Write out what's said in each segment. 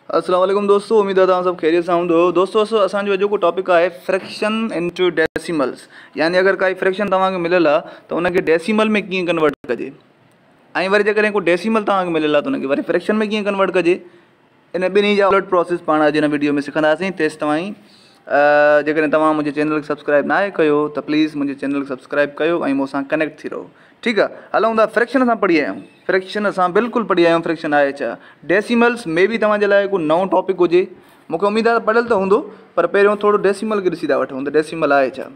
अस्सलाम वालेकुम दोस्तों, उम्मीद है तव्हां सब खैरियत सां हूंदो। दोस्तों असांजो अॼोको टॉपिक आहे फ्रैक्शन इनटू डेसिमल्स। यानी अगर काई फ्रैक्शन तव्हांखे मिलियल आहे त उनखे डेसिमल में कीअं कन्वर्ट कजे, ऐं वरी जेकॾहिं को डेसिमल तव्हांखे मिलियल आहे त उनखे वरी फ्रैक्शन में कीअं कन्वर्ट कजे। इन ॿिन्ही जा उलट प्रोसेस पाण अॼु हिन वीडियो में सिखंदासीं। तेसि तव्हां जेकॾहिं तव्हां मुंहिंजे चैनल खे सब्सक्राइब न आहे कयो त प्लीज़ मुंहिंजे चैनल खे सब्सक्राइब कयो ऐं मूंसां कनेक्ट थी रहो। ठीकु आहे, हलूं था। फ्रैक्शन असां पढ़ी आया आहियूं, फ्रैक्शन असां बिल्कुलु पढ़ी आया आहियूं। फ्रैक्शन आहे छा, डेसिमल्स में बि तव्हांजे लाइ को नओं टॉपिक हुजे। मूंखे उमेदु आहे पढ़ियल त हूंदो, पर पहिरियों थोरो डेसिमल खे ॾिसी था वठूं त डेसिमल आहे छा।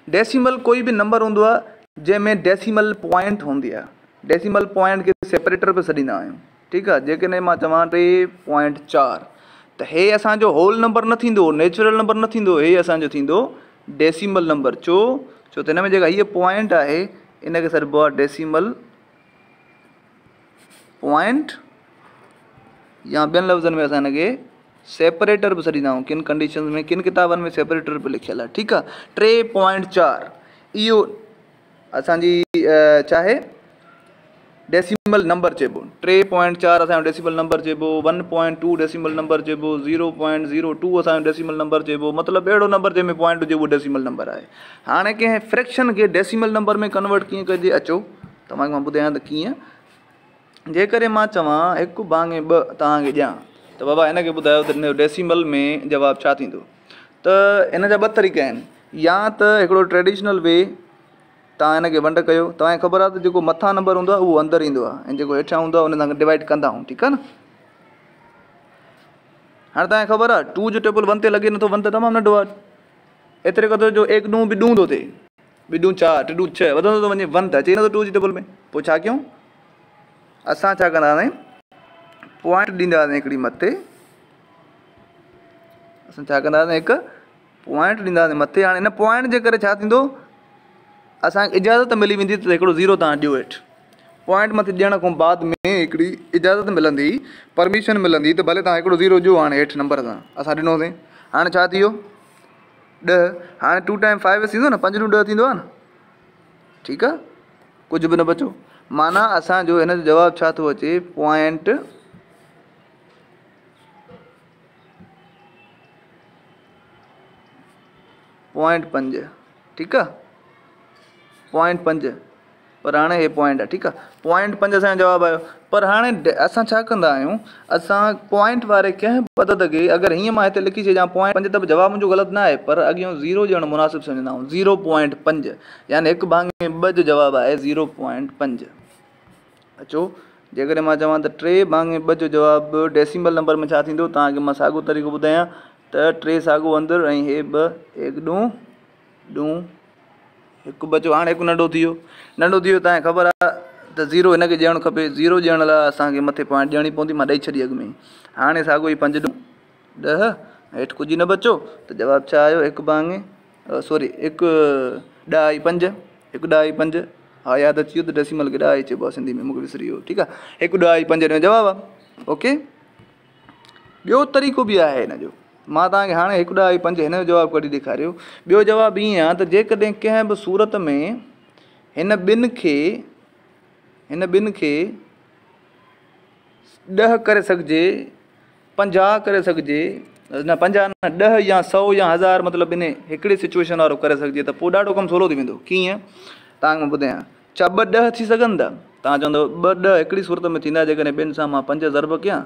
डेसिमल कोई बि नंबर हूंदो आहे जंहिंमें डेसिमल पॉइंट हूंदी आहे। डेसिमल पॉइंट खे सेपरेटर पे छॾींदा आहियूं। ठीकु आहे, जेकॾहिं मां चवां 3.4 त हे असांजो होल नंबर न थींदो, नेचुरल नंबर न थींदो, हे असांजो थींदो डेसिमल नंबर। छो त हिन में जेका हीअ पॉइंट आहे इनखे सॾिबो आहे डेसिमल पॉइंट, या ॿियनि लफ़्ज़नि में असां हिनखे सेपरेटर बि छॾींदा आहियूं। किन कंडीशन में, किन किताबनि में सेपरेटर बि लिखियलु आहे। ठीकु आहे, 3.4 इहो असांजी छा आहे, डेसिमल नंबर चइबो। 3.4 असांजो डेसिमल नंबर चइबो। 1.2 डेसिमल नंबर चइबो। 0.02 असांजो डेसिमल नंबर चइबो। मतिलबु अहिड़ो नंबर जंहिंमें पॉइंट हुजे उहो डेसिमल नंबर आहे। हाणे कंहिं फ्रैक्शन खे डेसिमल नंबर में कन्वर्ट कीअं कजे, अचो तव्हांखे मां ॿुधायां त कीअं। जेकॾहिं मां चवां 1/2 तव्हांखे ॾियां त बाबा हिनखे ॿुधायो त हिन डेसिमल में जवाबु छा थींदो। त हिन जा ॿ तरीक़ा आहिनि। या त हिकिड़ो ट्रेडिशनल वे, तव्हां हिनखे वंड कयो। तव्हांखे ख़बर आहे त जेको मथां नंबर हूंदो आहे उहो अंदरि ईंदो आहे ऐं जेको हेठियां हूंदो आहे उन सां डिवाइड कंदा आहियूं। ठीकु आहे न। हाणे तव्हांखे ख़बर आहे 2 जो टेबल 1 ते लॻे नथो, 1 त तमामु नंढो आहे। एतिरे क़दुरु जो 1 ॾूं ॿिॾूं थो थिए, 2 4 3 6 वधंदो थो वञे, 1 त अचे नथो 2 जी टेबल में। पोइ छा कयूं, असां छा कंदासीं, पॉइंट ॾींदासीं हिकिड़ी मथे। असां छा कंदासीं, हिकु पॉइंट ॾींदासीं मथे। हाणे हिन पॉइंट जे करे छा थींदो, असांखे इजाज़त मिली वेंदी त हिकिड़ो 0 तव्हां ॾियो हेठि। पॉइंट मथे ॾियण खां बाद में हिकिड़ी इजाज़त मिलंदी, परमिशन मिलंदी त भले तव्हां हिकिड़ो 0 ॾियो हाणे हेठि नंबर सां। असां ॾिनोसीं, हाणे छा थी वियो 10। हाणे 2 टाइम 5 थींदो न, 5 × 10 थींदो आहे न। ठीकु आहे, कुझु बि न बचो। माना असांजो हिन जो जवाबु छा थो अचे, पॉइंट 5। ठीकु आहे, 5. पर हाणे हे पॉइंट आहे। ठीकु आहे, 5 असांजो जवाबु आयो। पर हाणे असां छा कंदा आहियूं, असां पॉइंट वारे कंहिं पदत खे अगरि हीअं मां हिते लिखी छॾियां 5 त बि जवाबु मुंहिंजो ग़लति न आहे, पर अॻियां 0 ॾियणु मुनासिबु सम्झंदा आहियूं। 0.5 यानी 1/2 जो जवाबु आहे 0.5। अचो, जेकॾहिं मां चवां त 3/2 जो जवाबु डेसिमल नंबर में छा थींदो, तव्हांखे मां साॻियो तरीक़ो ॿुधायां त 3 साॻियो अंदरि ऐं हे 2 1 ॾूं 1 बचो। हाणे हिकु नंढो थी वियो, तव्हांखे ख़बर आहे त 0 हिनखे ॾियणु खपे। 0 ॾियण लाइ असांखे मथे पॉइंट ॾियणी पवंदी, मां ॾेई छॾी अॻु में। हाणे साॻियो ई 5 ॾूं 10, हेठि कुझु न बचो त जवाबु छा आयो, 1/2 सॉरी 1/2 5। हा, यादि अची वियो त डेसिमल खे 10 चइबो आहे सिंधी में, मूंखे विसरी वियो। ठीकु आहे, 1/2 जो जवाबु आहे। ओके, ॿियो तरीक़ो बि आहे हिन जो। मां तव्हांखे हाणे 1/5 हिन जो जवाबु कढी ॾेखारियो। ॿियो जवाबु ईअं आहे त जेकॾहिं कंहिं बि सूरत में हिन ॿिनि खे 10 करे सघिजे, 50 करे सघिजे, न 50 न 10 या 100 या 1000, मतिलबु इन हिकिड़ी सिचुएशन वारो करे सघिजे त पोइ ॾाढो कमु सवलो थी वेंदो। कीअं, तव्हांखे मां ॿुधायां। छा 2 10 थी सघनि था? तव्हां चवंदव 2 10 हिकिड़ी सूरत में थींदा जेकॾहिं ॿिनि सां मां 5 ज़रब कयां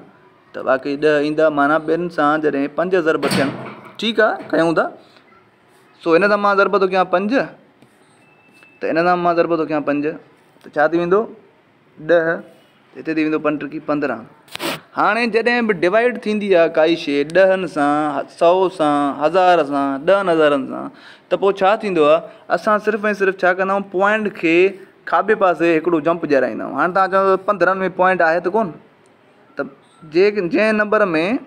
त बाक़ी 10 ईंदा। माना ॿिनि सां जॾहिं 5 ज़रब थियनि, ठीकु आहे, कयूं था। सो हिन सां मां ज़रब थो कयां 5, त हिन सां मां ज़रब थो कयां 5, त छा थी वेंदो 10, हिते थी वेंदो 5 × 15। हाणे जॾहिं बि डिवाइड थींदी आहे काई शइ 10 सां, 100 सां, 1000 सां, 10,000 सां, त पोइ छा थींदो आहे, असां सिर्फ़ु ऐं सिर्फ़ु छा कंदा आहियूं, पॉइंट खे खाॿे पासे हिकिड़ो जंप ॾियाराईंदा आहियूं। हाणे तव्हां चवंदव 15 में पॉइंट आहे त कोन, त जंहिं नंबर में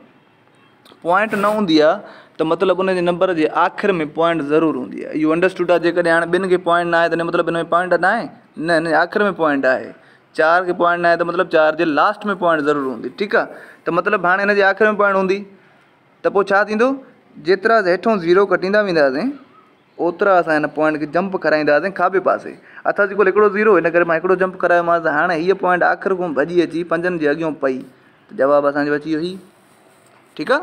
पॉइंट न हूंदी आहे त मतिलबु उन जे नंबर जे आख़िर में पॉइंट ज़रूरु हूंदी आहे। इहो अंडरस्टूड आहे। जेकॾहिं हाणे ॿिनि खे पॉइंट न आहे त हिन मतिलबु हिन में पॉइंट न आहे, न हिन जे आख़िर में पॉइंट आहे। 4 खे पॉइंट न आहे त मतिलबु 4 जे लास्ट में पॉइंट ज़रूरु हूंदी। ठीकु आहे, त मतिलबु हाणे हिन जे आख़िर में पॉइंट हूंदी त पोइ छा थींदो, जेतिरा हेठों 0 कटींदा वेंदासीं ओतिरा असां हिन पॉइंट खे जंप कराईंदासीं खाॿे पासे। अथव जेको हिकिड़ो 0, हिन करे मां हिकिड़ो जंप करायोमांसि। हाणे हीअ पॉइंट आख़िर खां भॼी अची 5 जे अॻियां पई, त जवाबु असांजो अची वियो। ठीक है।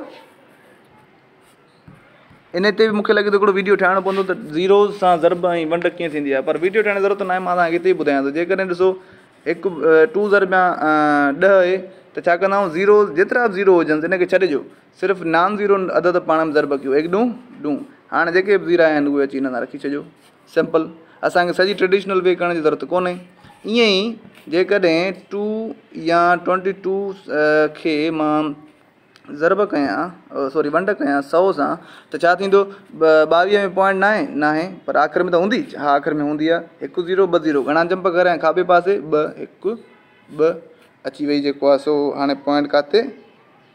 इन ते मूंखे लॻे थो हिकिड़ो वीडियो ठाहिणो पवंदो त ज़ीरो सां ज़रब ऐं वंड कीअं थींदी आहे, पर वीडियो ठाहिण जी ज़रूरत न आहे, मां तव्हांखे हिते ई ॿुधायां थो। जेकॾहिं ॾिसो हिकु 2 ज़रब 10 आहे त छा कंदा आहियूं, ज़ीरो जेतिरा बि ज़ीरो हुजनि इनखे छॾिजो, सिर्फ़ु नॉन ज़ीरो अदद पाण में ज़रब कयो, 1 2 2। हाणे जेके बि ज़ीरा आहिनि उहे अची हिन रखी छॾियो, सिंपल। असांखे सॼी ट्रेडिशनल वे करण जी ज़रूरत कोन्हे। ईअं ई जेकॾहिं 2 या 22 खे मां ज़रब कयां, सॉरी वंड कयां 100 सां, त छा थींदो, 22 में पॉइंट न आहे, पर आख़िर में त हूंदी, हा आख़िर में हूंदी आहे। 1 0 2 0, घणा जंप करां खाॿे पासे 2 1 2 अची वई जेको आहे सो। हाणे पॉइंट किथे,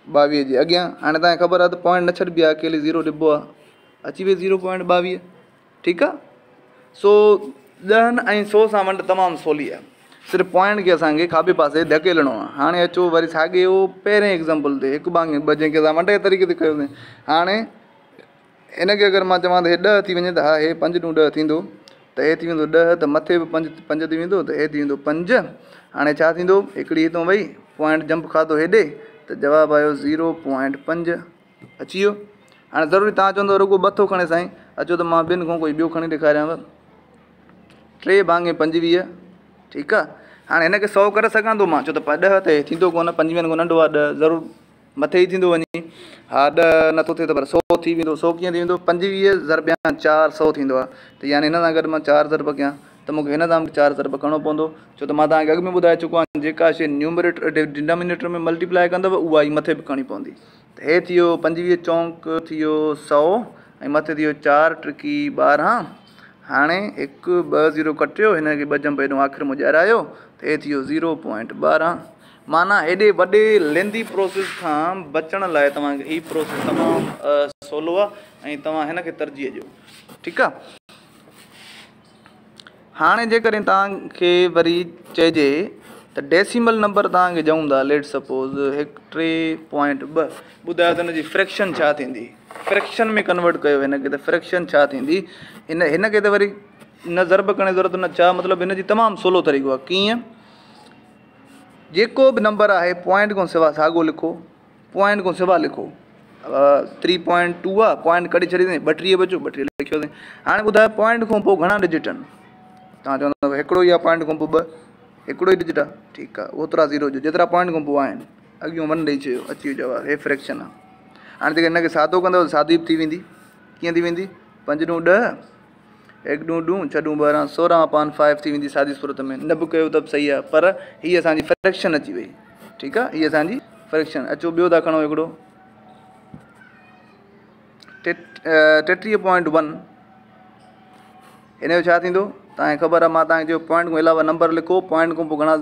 22 जे अॻियां। हाणे तव्हांखे ख़बर आहे त पॉइंट न छॾिबी आहे, अकेले ज़ीरो ॾिबो आहे, अची वई 0.22, ठीकु आहे। सो 10 ऐं 100 सां वंड तमामु सवली आहे, सिर्फ़ु पॉइंट खे असांखे खाॿे पासे धकेलणो आहे। हाणे अचो वरी साॻिए उहो पहिरें एग्ज़ाम्पल ते, 1 भाङे 2 जंहिंखे असां वंड जे तरीक़े ते कयोसीं। हाणे इनखे अगरि मां चवां त हे 10 थी वञे, त हा हे 5 × 10 थींदो, त हे थी वेंदो 10, त मथे बि 5 थी वेंदो, त हे थी वेंदो 5। हाणे छा थींदो, हिकिड़ी हितां वई पॉइंट जंप खाधो हेॾे, त जवाबु आयो 0.5 अची वियो। हाणे ज़रूरी तव्हां चवंदव रुगो 2 थो खणे साईं, अचो त मां ॿिनि खां कोई ॿियो खणी ॾेखारियांव। 3 भाङे 25, ठीकु आहे। हाणे हिनखे 100 करे सघां थो मां, छो त 10 ते थींदो कोन, 25 खां नंढो आहे 10, ज़रूरु मथे ई थींदो वञी। हा 10 नथो थिए त पर 100 थी वेंदो। 100 कीअं थी वेंदो, 25 ज़रब 4 100 थींदो आहे। त यानी हिन सां गॾु मां 4 ज़रब कयां, त मूंखे हिन सां बि 4 ज़रब करिणो पवंदो, छो त मां तव्हांखे अॻु में ॿुधाए चुको आहियां, जेका शइ न्यूमरेटर डिनोमिनेटर में मल्टीप्लाए कंदव उहा ई मथे बि करणी पवंदी। त हे थी वियो 25 चौंक थी वियो 100, ऐं मथे थी वियो 4 त्रिकी 12। हाणे 1 2 0 कटियो, हिनखे 2 जंप हेॾो आख़िर में ॼारायो, त हे थी वियो 0.12। माना हेॾे वॾे लेंदी प्रोसेस खां बचण लाइ तव्हांखे हीअ प्रोसेस तमामु सवलो आहे, ऐं तव्हां हिनखे तरजीह ॾियो, ठीकु आहे। हाणे जेकॾहिं तव्हांखे वरी चइजे त डेसिमल नंबर तव्हांखे ॾियूं था, लेट सपोज़ 3.2, ॿुधायो त हिनजी फ्रैक्शन छा थींदी, फ्रैक्शन में कन्वर्ट कयो हिनखे, त फ्रैक्शन छा थींदी। हिनखे त वरी न ज़रब करण जी ज़रूरत न, छा मतिलबु हिनजी तमामु सवलो तरीक़ो आहे। कीअं, जेको बि नंबर आहे पॉइंट खां सिवा साॻियो लिखो, पॉइंट खां सिवा लिखो। 3.2 आहे, पॉइंट कढी छॾींदे, 32 बचो, 32 लिखियोसीं। हाणे ॿुधायो पॉइंट खां पोइ घणा डिजिट आहिनि, तव्हां चवंदव हिकिड़ो ई आहे, पॉइंट खां पोइ 2 हिकिड़ो ई डिजिट आहे, ठीकु आहे, ओतिरा ज़ीरो जो जेतिरा पॉइंट खां पोइ आहिनि, अॻियूं 1 ॾेई छॾियो, अची वियो जवाबु, हे फ्रैक्शन आहे। हाणे जेके हिनखे सादो कंदव त सादी बि थी वेंदी, कीअं थी वेंदी, 5 × 10 1 × 2 6 × 12 16/5 थी वेंदी सादी सूरत में, न बि कयो त बि सही आहे, पर हीअ असांजी फ्रैक्शन अची वई, ठीकु आहे, हीअ असांजी फ्रैक्शन। अचो ॿियो था खणो हिकिड़ो 33.1, हिनजो छा थींदो, तव्हांखे ख़बर आहे, मां तव्हांखे चयो पॉइंट खां अलावा नंबर लिखो, पॉइंट खां पोइ घणा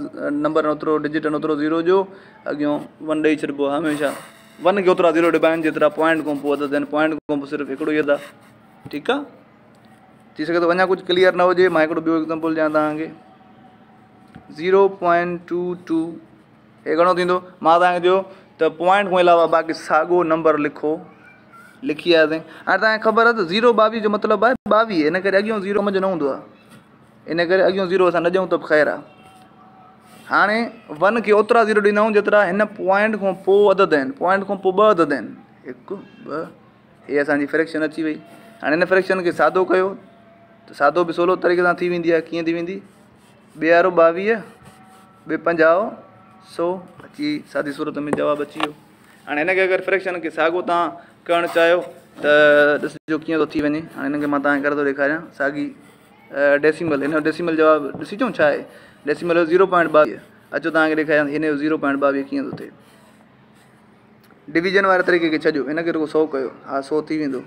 नंबर आहिनि ओतिरो डिजिट आहिनि ओतिरो ज़ीरो जो अॻियां 1 ॾेई छॾिबो आहे हमेशह। 1 खे ओतिरा ज़ीरो ॾिबा आहिनि जेतिरा पॉइंट खां पोइ अदद आहिनि, पॉइंट खां पोइ सिर्फ़ु हिकिड़ो ई अदद आहे, ठीकु आहे। थी सघे थो अञा कुझु क्लियर न हुजे, मां हिकिड़ो ॿियो एग्ज़ाम्पल ॾियां तव्हांखे। 0.22 हे घणो थींदो, मां तव्हांखे चयो त पॉइंट खां अलावा बाक़ी साॻियो नंबर लिखो, लिखी आयासीं। हाणे तव्हांखे ख़बर आहे त 0.22 जो मतिलबु आहे 22, इन करे अॻियां ज़ीरो मुंहिंजो न हूंदो आहे, इन करे अॻियां ज़ीरो असां न ॾियूं त बि ख़ैरु आहे। हाणे 1 खे ओतिरा ज़ीरो ॾींदा आहियूं जेतिरा हिन पॉइंट खां पोइ अदद आहिनि, पॉइंट खां पोइ 2 अदद आहिनि, 1 2, हे असांजी फ्रैक्शन अची वई। हाणे हिन फ्रैक्शन खे सादो कयो, त सादो बि सवलो तरीक़े सां थी वेंदी आहे। कीअं थी वेंदी, 2 22 2 50 100 अची सादी सूरत में जवाबु अची वियो। हाणे हिनखे अगरि फ्रैक्शन खे साॻियो तव्हां करणु चाहियो त ॾिसिजो कीअं थो थी वञे। हाणे हिनखे मां तव्हांखे करे थो ॾेखारियां साॻी डेसिमल, हिन जो डेसिमल जवाबु ॾिसिजो छा आहे, डेसिमल 0.22। अचो तव्हांखे ॾेखारियां हिन जो 0.22 कीअं थो थिए। डिवीजन वारे तरीक़े खे छॾियो, हिनखे रुगो 100 कयो, हा 100 थी वेंदो,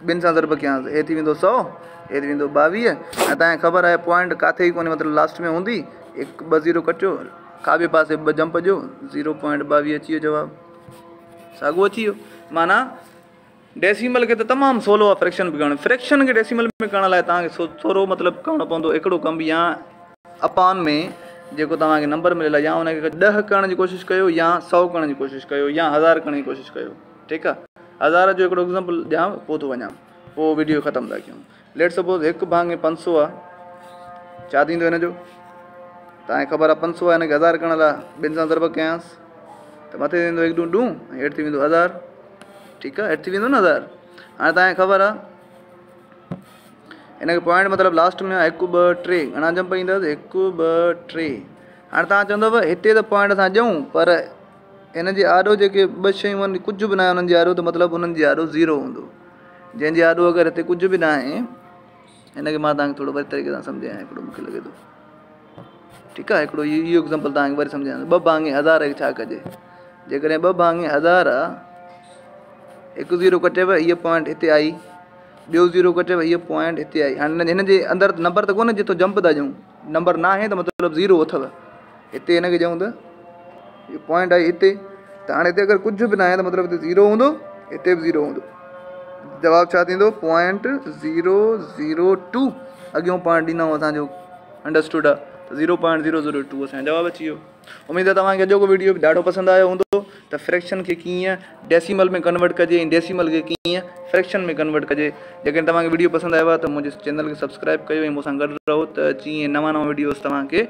ॿिनि सां ज़रब कयांसि, हे थी वेंदो 100, हे थी वेंदो 22। ऐं तव्हांखे ख़बर आहे पॉइंट किथे ई कोन्हे, मतिलबु लास्ट में हूंदी, 1 2 0 कटियो, खाॿे पासे 2 जंप ॾियो, 0.22 अची वियो जवाबु, साॻियो अची वियो। माना डेसिमल खे त तमामु सवलो आहे फ्रैक्शन बि करणु, फ्रैक्शन खे डेसिमल में करण लाइ तव्हांखे थोरो मतिलबु करिणो पवंदो हिकिड़ो कमु, या अपान में जेको तव्हांखे नंबर मिलियल आहे, या हुनखे 10 करण जी कोशिशि कयो, या 100 करण जी कोशिशि कयो, या 1000 करण जी कोशिशि कयो, ठीकु आहे। 1000 जो हिकिड़ो एग्ज़ाम्पल ॾियां, पोइ थो वञां, पोइ वीडियो ख़तमु था कयूं। लेट सपोज़ 1 भाङे 500 आहे, छा थींदो हिन जो, तव्हांखे ख़बर आहे 500 आहे, हिनखे 1000 करण लाइ ॿिनि सां ज़रब कयांसि, त मथे वेंदो 1 2 2 ऐं हेठि थी वेंदो 1000। ठीकु आहे, हेठि थी वेंदो न 1000। हाणे तव्हांखे ख़बर आहे हिनखे पॉइंट मतिलबु लास्ट में 1 2 3 घणा जंप ईंदसि 1 2 3। हाणे तव्हां चवंदव हिते त पॉइंट असां ॾियूं पर हिन जे आॾो जेके ॿ शयूं आहिनि कुझु बि न आहे उन्हनि जे आॾो, त मतिलबु उन्हनि जे आॾो 0 हूंदो। जंहिंजे आॾो अगरि हिते कुझु बि न आहे, हिनखे मां तव्हांखे थोरो वरी तरीक़े सां सम्झायां हिकिड़ो मूंखे लॻे थो। ठीकु आहे, हिकिड़ो इहो एग्ज़ाम्पल तव्हांखे वरी सम्झायां। 2 भाङे 1000 खे छा कजे, जेकॾहिं 2 भाङे 1000 आहे, 1 0 कटेव हीअ पॉइंट हिते आई, ॿियो 0 कटेव हीअ पॉइंट हिते आई। हाणे हिन जे अंदरि नंबर त कोन्हे जिथो जंप था ॾियूं, नंबर न आहे त मतिलबु 0 अथव। हिते हिनखे चऊं त इहो पॉइंट आहे हिते, त हाणे हिते अगरि कुझु बि न आहे त मतिलबु हिते 0 हूंदो, हिते बि 0 हूंदो। जवाबु छा थींदो, पॉइंट 0 0 2। अॻियों पॉइंट ॾींदा असांजो अंडरस्टूड आहे, त 0.002 असांजो जवाबु अची वियो। उमेदु आहे तव्हांखे अॼोको वीडियो बि ॾाढो पसंदि आयो हूंदो। त फ्रैक्शन खे कीअं डेसिमल में कन्वर्ट कजे ऐं डेसिमल खे कीअं फ्रैक्शन में कन्वर्ट कजे। जेकॾहिं तव्हांखे वीडियो पसंदि आयो आहे त मुंहिंजे चैनल खे सब्सक्राइब कयो ऐं मूंसां गॾु रहो, त जीअं नवां वीडियोस तव्हांखे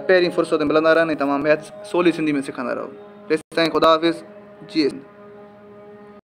पहिरीं फ़ुर्सत में मिलंदा रहनि ऐं तव्हां मैथ्स सवली सिंधी में सिखंदा रहो। तेसिताईं ख़ुदा हाफ़िज़। जी।